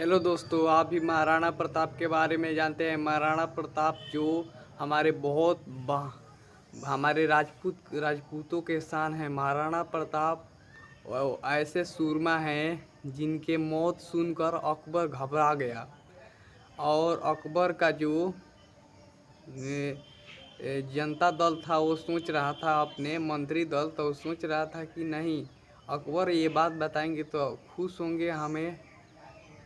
Hello दोस्तों, आप भी महाराणा प्रताप के बारे में जानते हैं। महाराणा प्रताप जो हमारे हमारे राजपूतों के शान है। महाराणा प्रताप वो ऐसे सूरमा हैं जिनके मौत सुनकर अकबर घबरा गया। और अकबर का जो जनता दल था वो सोच रहा था, अपने मंत्री दल तो सोच रहा था कि नहीं, अकबर ये बात बताएंगे तो खुश होंगे, हमें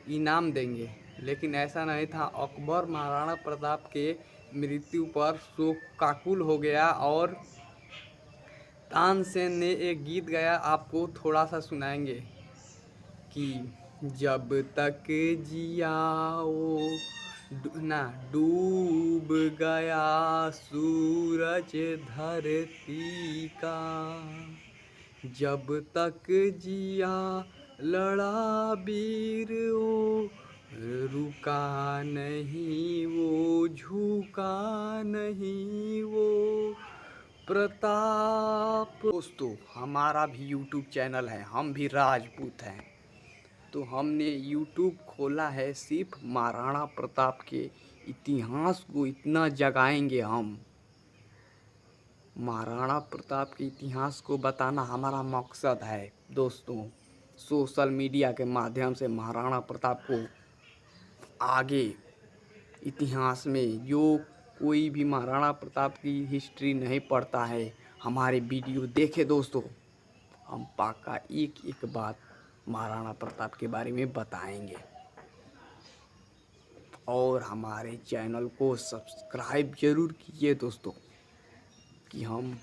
इनाम देंगे। लेकिन ऐसा नहीं था। अकबर महाराणा प्रताप के मृत्यु पर शोकाकुल हो गया और तानसेन ने एक गीत गाया, आपको थोड़ा सा सुनाएंगे कि जब तक जिया वो डूब गया सूरज धरती का, जब तक जिया लड़ा वीर वो रुका नहीं, वो झुका नहीं, वो प्रताप। दोस्तों, हमारा भी यूट्यूब चैनल है, हम भी राजपूत हैं। तो हमने यूट्यूब खोला है सिर्फ महाराणा प्रताप के इतिहास को इतना जगाएंगे हम। महाराणा प्रताप के इतिहास को बताना हमारा मकसद है दोस्तों। सोशल मीडिया के माध्यम से महाराणा प्रताप को आगे इतिहास में, जो कोई भी महाराणा प्रताप की हिस्ट्री नहीं पढ़ता है, हमारे वीडियो देखे दोस्तों। हम पाका एक एक बात महाराणा प्रताप के बारे में बताएंगे। और हमारे चैनल को सब्सक्राइब जरूर कीजिए दोस्तों, कि हम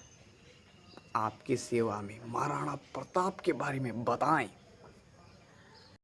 आपके सेवा में महाराणा प्रताप के बारे में बताएं।